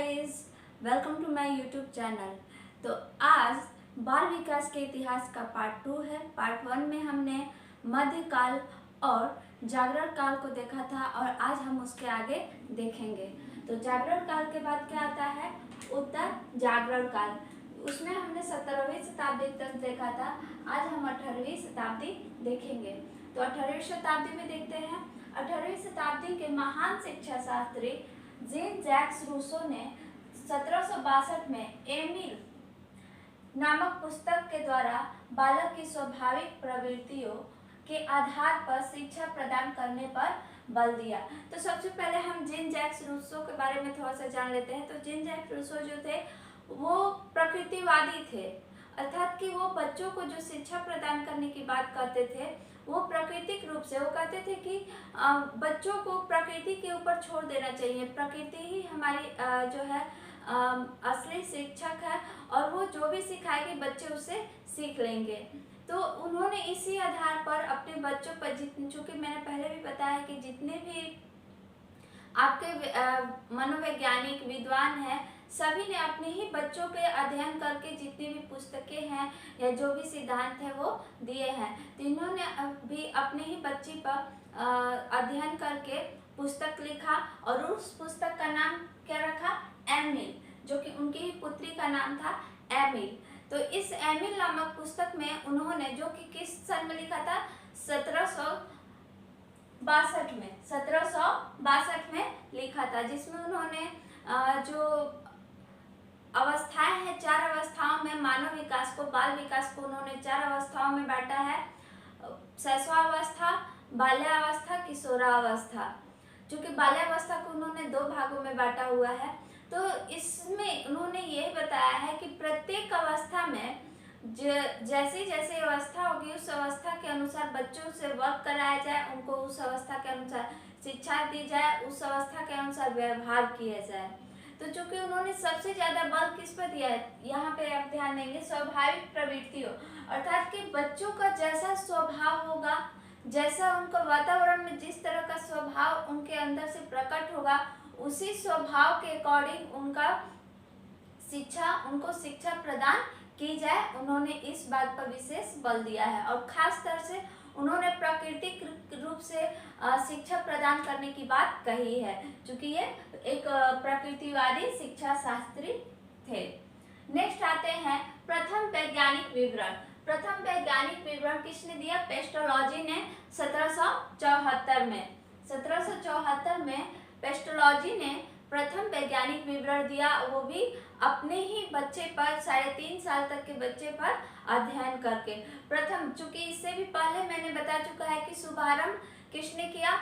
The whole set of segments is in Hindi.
Guys, welcome to my YouTube channel. तो आज बाल विकास के इतिहास का पार्ट 2 है। पार्ट 1 में हमने मध्यकाल और जागरण काल को देखा था और आज हम उसके आगे देखेंगे। तो जागरण काल के बाद क्या आता है? उत्तर जागरण काल। उसमें हमने 17वीं शताब्दी तक देखा था। आज हम 18वीं शताब्दी देखेंगे। तो 18वीं शताब्दी में देखते हैं। 18वीं शताब्दी के महान शिक्षा शास्त्री जीन जैक्स रूसो ने 1762 में एमिल नामक पुस्तक के द्वारा बालक की स्वाभाविक प्रवृत्तियों के आधार पर शिक्षा प्रदान करने पर बल दिया। तो सबसे पहले हम जीन जैक्स रूसो के बारे में थोड़ा सा जान लेते हैं। तो जीन जैक्स रूसो जो थे वो प्रकृतिवादी थे, अर्थात कि वो बच्चों को जो शिक्षा प्रदान करने की बात करते थे वो प्राकृतिक रूप से, वो कहते थे कि बच्चों को प्रकृति के ऊपर छोड़ देना चाहिए। प्रकृति ही हमारी जो है असली शिक्षक है और वो जो भी सिखाएगी बच्चे उससे सीख लेंगे। तो उन्होंने इसी आधार पर अपने बच्चों पर, चूँकि मैंने पहले भी बताया कि जितने भी आपके मनोवैज्ञानिक विद्वान हैं सभी ने अपने ही बच्चों के अध्ययन करके जितनी भी पुस्तकें हैं या जो भी सिद्धांत है वो दिए हैं। तो इन्होंने भी अपने ही बच्ची पर अध्ययन करके पुस्तक लिखा और उस पुस्तक का नाम क्या रखा? एमिल, जो कि उनकी ही पुत्री का नाम था एमिल। तो इस एमिल नामक पुस्तक में उन्होंने, जो कि किस सन में लिखा था? 1762 में लिखा था, जिसमें उन्होंने जो अवस्थाएं हैं, 4 अवस्थाओं में मानव विकास को, बाल विकास को उन्होंने 4 अवस्थाओं में बांटा है। शैशवावस्था, बाल्यावस्था, किशोरावस्था। चूँकि बाल्यावस्था को उन्होंने 2 भागों में बांटा हुआ है। तो इसमें उन्होंने ये बताया है कि प्रत्येक अवस्था में जैसी जैसी अवस्था होगी उस अवस्था के अनुसार बच्चों से वर्क कराया जाए, उनको उस अवस्था के अनुसार शिक्षा दी जाए, उस अवस्था के अनुसार व्यवहार किया जाए। तो चूंकि उन्होंने सबसे ज्यादा बल किस पर दिया है, यहाँ पे आप ध्यान देंगे, स्वाभाविक प्रवृत्तियों, अर्थात कि बच्चों का जैसा स्वभाव होगा, जैसा उनका वातावरण में जिस तरह का स्वभाव उनके अंदर से प्रकट होगा उसी स्वभाव के अकॉर्डिंग उनको शिक्षा प्रदान की जाए। उन्होंने इस बात पर विशेष बल दिया है और खास तरह से उन्होंने प्राकृतिक रूप से शिक्षा प्रदान करने की बात कही है, क्योंकि ये एक प्रकृतिवादी शिक्षा शास्त्री थे। नेक्स्ट आते हैं प्रथम वैज्ञानिक विवरण। प्रथम वैज्ञानिक विवरण किसने दिया? पेस्टोलॉजी ने 1774 में। 1774 में पेस्टोलॉजी ने प्रथम वैज्ञानिक विवरण दिया, वो भी अपने ही बच्चे पर, 3.5 साल तक के बच्चे पर अध्ययन करके। प्रथम, चूंकि इससे भी पहले मैंने बता चुका है कि शुभारंभ किसने किया।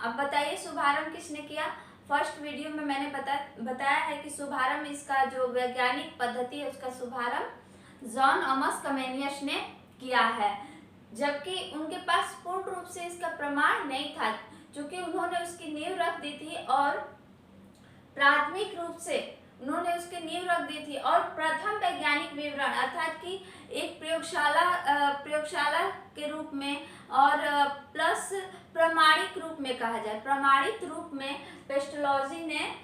अब बताइए शुभारंभ किसने किया? फर्स्ट वीडियो में मैंने बताया है कि शुभारंभ, इसका जो वैज्ञानिक पद्धति है उसका शुभारंभ जॉन अमस कमेनियस ने किया है, जबकि उनके पास पूर्ण रूप से इसका प्रमाण नहीं था, क्योंकि उन्होंने उसकी नींव रख दी थी और प्राथमिक रूप से उन्होंने उसकी नींव रख दी थी। और प्रथम वैज्ञानिक विवरण अर्थात कि एक प्रयोगशाला के रूप में और प्लस प्रमाणिक रूप में कहा जाए, प्रमाणित रूप में पेस्टोलॉजी ने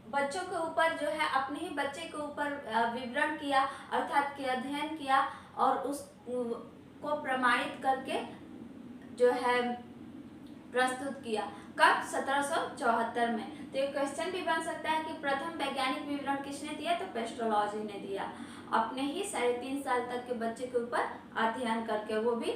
बच्चों के ऊपर जो है अपने ही बच्चे के ऊपर विवरण किया, अर्थात कि अध्ययन किया और उसको प्रमाणित करके जो है प्रस्तुत किया। कब? 1774 में। तो एक क्वेश्चन भी बन सकता है कि प्रथम वैज्ञानिक विवरण किसने दिया? तो पेस्टोलॉजी ने दिया, अपने ही 3.5 साल तक के बच्चे के ऊपर अध्ययन करके। वो भी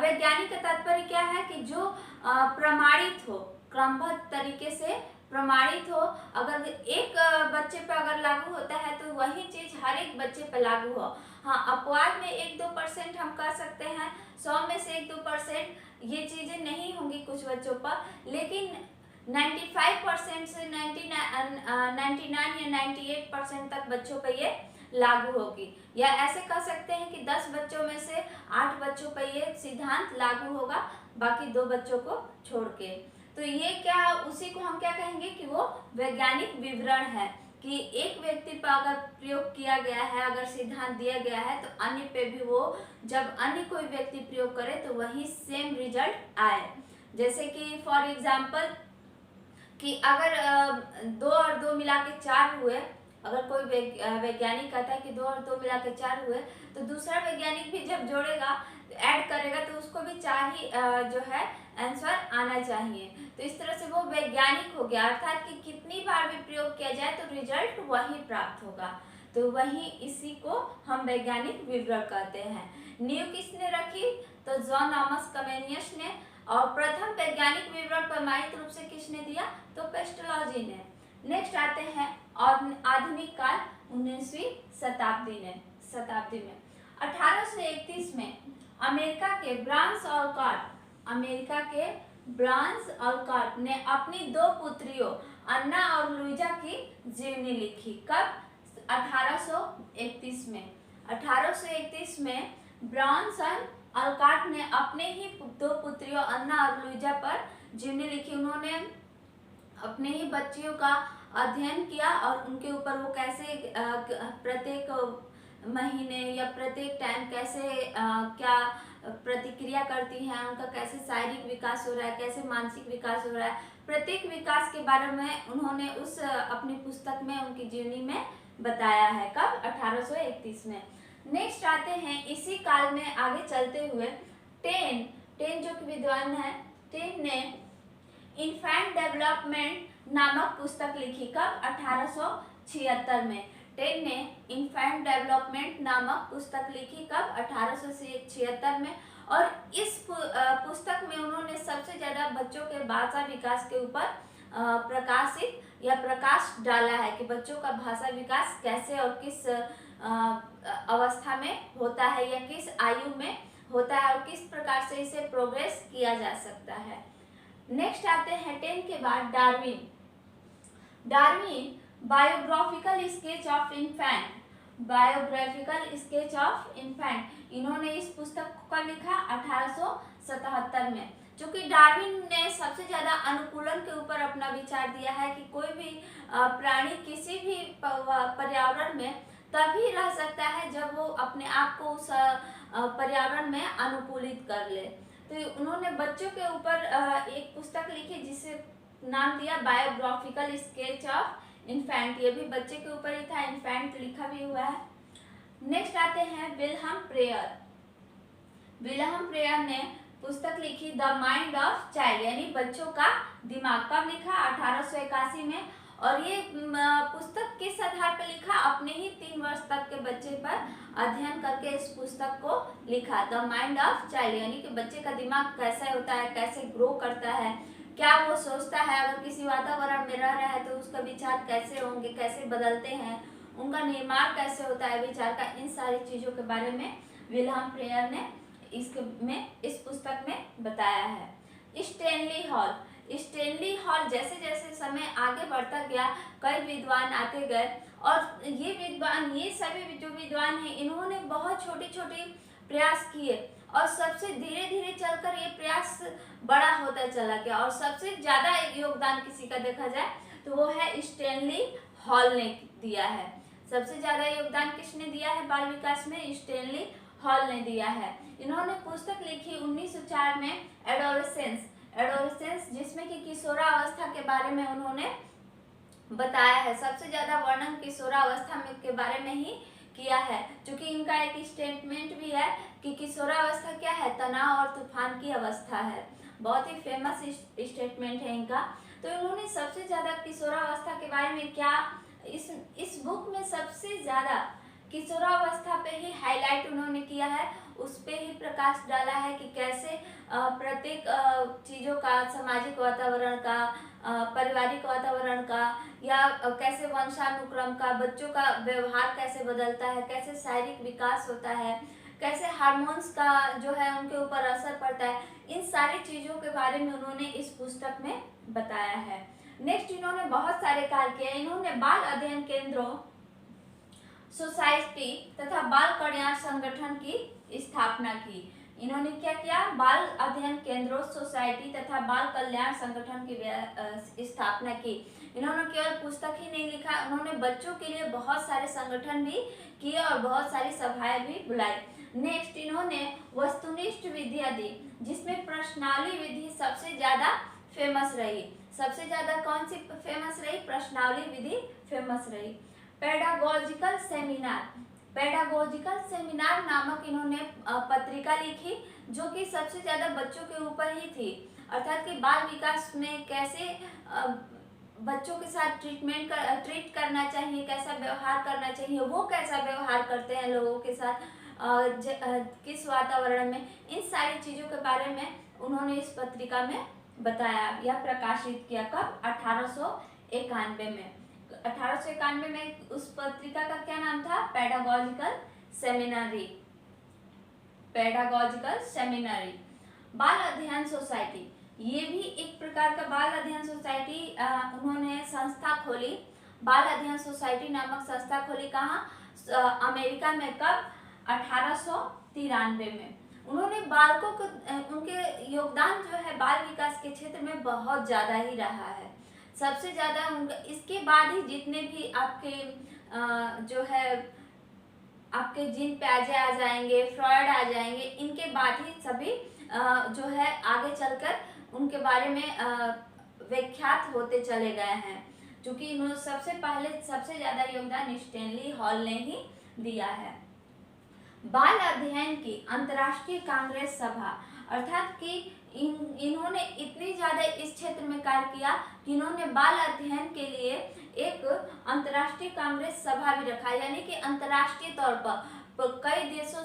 वैज्ञानिक का तात्पर्य क्या है कि जो प्रमाणित हो, क्रमबद्ध तरीके से प्रमाणित हो। अगर एक बच्चे पर अगर लागू होता है तो वही चीज हर एक बच्चे पर लागू हो। हाँ, अपवाद में 1-2% हम कह सकते हैं, 100 में से 1-2% ये चीजें नहीं होंगी कुछ बच्चों पर, लेकिन 95% से 99 या 98% तक बच्चों पर ये लागू होगी। या ऐसे कह सकते हैं कि 10 बच्चों में से 8 बच्चों पर ये सिद्धांत लागू होगा, बाकी 2 बच्चों को छोड़ के। तो ये क्या, उसी को हम क्या कहेंगे कि वो वैज्ञानिक विवरण है, कि एक व्यक्ति पर अगर प्रयोग किया गया है, अगर सिद्धांत दिया गया है तो अन्य पे भी वो, जब अन्य कोई व्यक्ति प्रयोग करे तो वही सेम रिजल्ट आए। जैसे कि फॉर एग्जाम्पल कि अगर 2 और 2 दो मिला के 4 हुए, अगर कोई वैज्ञानिक कहता है कि 2 और 2 मिला के 4 हुए, तो दूसरा वैज्ञानिक भी जब जोड़ेगा, ऐड करेगा, तो उसको भी 4 ही जो है आंसर आना चाहिए। तो इस तरह से वो वैज्ञानिक हो गया, अर्थात कि कितनी बार भी प्रयोग किया जाए तो रिजल्ट वही प्राप्त होगा। तो वही इसी को हम वैज्ञानिक विवरण कहते हैं। नींव किसने रखी? तो जॉन थॉमस कमेनियस ने। और प्रथम वैज्ञानिक विवरण प्रमाणित रूप से किसने दिया? तो पेस्टोलॉजी ने। नेक्स्ट आते हैं आधुनिक काल, 19वीं शताब्दी में 1831 में अमेरिका के ब्रांस ऑलकॉट ने अपनी 2 पुत्रियों अन्ना और लुइजा की जीवनी लिखी। कब? 1831 में। 1831 में ब्रांस ऑलकॉट ने अपने ही 2 पुत्रियों अन्ना और लुइजा पर जीवनी लिखी। उन्होंने अपने ही बच्चियों का अध्ययन किया और उनके ऊपर वो कैसे प्रत्येक महीने या प्रत्येक टाइम कैसे क्या प्रतिक्रिया करती हैं, उनका कैसे शारीरिक विकास हो रहा है, कैसे मानसिक विकास हो रहा है, प्रत्येक विकास के बारे में उन्होंने उस अपनी पुस्तक में, उनकी जीवनी में बताया है। कब? 1831 में। नेक्स्ट आते हैं इसी काल में आगे चलते हुए टेन जो कि विद्वान है, टेन ने इन्फेंट डेवलपमेंट नामक पुस्तक लिखी। कब? 1876 में। टेन ने इन्फेंट डेवलपमेंट नामक पुस्तक लिखी। कब? 1876 में। और इस पुस्तक में उन्होंने सबसे ज्यादा बच्चों के भाषा विकास के ऊपर प्रकाश डाला है कि बच्चों का भाषा विकास कैसे और किस अवस्था में होता है या किस आयु में होता है और किस प्रकार से इसे प्रोग्रेस किया जा सकता है। नेक्स्ट आते हैं 10 के बाद Darwin biographical sketch of infant, इन्होंने इस पुस्तक को लिखा 1877 में। चूंकि डार्विन ने सबसे ज्यादा अनुकूलन के ऊपर अपना विचार दिया है कि कोई भी प्राणी किसी भी पर्यावरण में तभी रह सकता है जब वो अपने आप को उस पर्यावरण में अनुकूलित कर ले। तो उन्होंने बच्चों के ऊपर एक पुस्तक लिखी जिसे नाम दिया बायोग्राफिकल स्केच ऑफ इन्फेंट। ये भी बच्चे के ऊपर ही था, इन्फेंट लिखा भी हुआ है। नेक्स्ट आते हैं विल्हम प्रेयर ने पुस्तक लिखी द माइंड ऑफ चाइल्ड, यानी बच्चों का दिमाग। कब लिखा? 1881 में। और ये पुस्तक किस आधार पर लिखा? अपने ही 3 वर्ष तक के बच्चे पर अध्ययन करके इस पुस्तक को लिखा, द माइंड ऑफ चाइल्ड, यानी कि बच्चे का दिमाग कैसा होता है, कैसे ग्रो करता है, क्या वो सोचता है, अगर किसी वातावरण में रह रहा है तो उसका विचार कैसे होंगे, कैसे बदलते हैं, उनका निर्माण कैसे होता है विचार का, इन सारी चीजों के बारे में विल्हम प्रेयर ने इस पुस्तक में बताया है। स्टेनली हॉल जैसे जैसे समय आगे बढ़ता गया, कई विद्वान आते गए और ये सभी जो विद्वान हैं इन्होंने बहुत छोटे प्रयास किए और सबसे धीरे धीरे चलकर ये प्रयास बड़ा होता चला गया। और सबसे ज्यादा योगदान किसी का देखा जाए तो वो है स्टेनली हॉल ने दिया है। सबसे ज्यादा योगदान किसने दिया है बाल विकास में? स्टेनली हॉल ने दिया है। इन्होंने पुस्तक लिखी 1904 में एडोलेसेंस, जिसमें कि किशोरावस्था के बारे में उन्होंने बताया है। सबसे ज्यादा वर्णन किशोरावस्था में के बारे में ही किया है, क्योंकि इनका एक स्टेटमेंट भी है कि किशोरावस्था क्या है? तनाव और तूफान की अवस्था है। बहुत ही फेमस स्टेटमेंट है इनका। तो इन्होंने सबसे ज्यादा किशोरावस्था के बारे में क्या इस बुक में सबसे ज्यादा किशोरावस्था पे ही हाईलाइट उन्होंने किया है, उस पे ही प्रकाश डाला है कि कैसे प्रत्येक चीज़ों का, सामाजिक वातावरण का, पारिवारिक वातावरण का, या कैसे वंशानुक्रम का, बच्चों का व्यवहार कैसे बदलता है, कैसे शारीरिक विकास होता है, कैसे हार्मोन्स का जो है उनके ऊपर असर पड़ता है, इन सारी चीज़ों के बारे में उन्होंने इस पुस्तक में बताया है। नेक्स्ट इन्होंने बहुत सारे कार्य किए। इन्होंने बाल अध्ययन केंद्रों, सोसाइटी तथा बाल कल्याण संगठन की स्थापना की। इन्होंने क्या किया? बाल अध्ययन केंद्रों, सोसाइटी तथा बाल कल्याण संगठन की स्थापना की। इन्होंने केवल पुस्तक ही नहीं लिखा, उन्होंने बच्चों के लिए बहुत सारे संगठन भी किए और बहुत सारी सभाएं भी बुलाई। नेक्स्ट इन्होंने वस्तुनिष्ठ विद्या दी, जिसमें प्रश्नावली विधि सबसे ज्यादा फेमस रही। सबसे ज्यादा कौन सी फेमस रही? प्रश्नावली विधि फेमस रही। पेडागोजिकल सेमिनार, पेडागोजिकल सेमिनार नामक इन्होंने पत्रिका लिखी जो कि सबसे ज्यादा बच्चों के ऊपर ही थी, अर्थात कि बाल विकास में कैसे बच्चों के साथ ट्रीट करना चाहिए, कैसा व्यवहार करना चाहिए, वो कैसा व्यवहार करते हैं लोगों के साथ, किस वातावरण में, इन सारी चीज़ों के बारे में उन्होंने इस पत्रिका में बताया या प्रकाशित किया। कब? 1891 में। 1891 में उस पत्रिका का क्या नाम था? Pedagogical seminary, pedagogical seminary. बाल अध्ययन सोसाइटी, ये भी एक प्रकार का बाल अध्ययन सोसाइटी उन्होंने संस्था खोली, बाल अध्ययन सोसाइटी नामक संस्था खोली। कहाँ? अमेरिका में। कब? 1893 में। उन्होंने बालकों को, उनके योगदान जो है बाल विकास के क्षेत्र में बहुत ज़्यादा ही रहा है, सबसे ज़्यादा उनका। इसके बाद ही जितने भी आपके जो है आपके जीन पियाजे आ जाएंगे, फ्रॉयड आ जाएंगे, इनके बाद ही सभी जो है आगे चलकर उनके बारे में विख्यात होते चले गए हैं, क्योंकि इन्होंने सबसे पहले सबसे ज़्यादा योगदान स्टैनली हॉल ने ही दिया है। बाल अध्ययन की अंतर्राष्ट्रीय कांग्रेस सभा, अर्थात कि इन्होंने इतनी ज़्यादा इस क्षेत्र में कार्य किया कि इन्होंने बाल अध्ययन के लिए एक अंतर्राष्ट्रीय कांग्रेस सभा भी रखा, यानी कि अंतर्राष्ट्रीय तौर पर कई देशों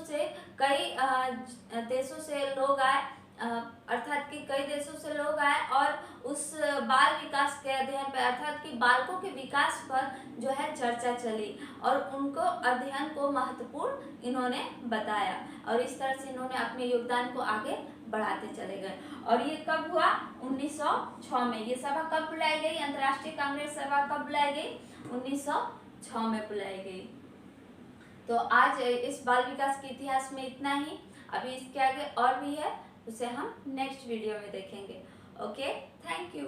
से लोग आए, अर्थात कि कई देशों से लोग आए और उस बाल विकास के अध्ययन पर, अर्थात कि बालकों के विकास पर जो है चर्चा चली और उनको अध्ययन को महत्वपूर्ण इन्होंने बताया, और इस तरह से इन्होंने अपने योगदान को आगे बढ़ाते चले गए। और ये कब हुआ? 1906 में। ये सभा कब बुलाई गई? अंतर्राष्ट्रीय कांग्रेस सभा कब बुलाई गई? 1906 में बुलाई गई। तो आज इस बाल विकास के इतिहास में इतना ही। अभी इसके आगे और भी है, उसे हम नेक्स्ट वीडियो में देखेंगे। Okay, thank you.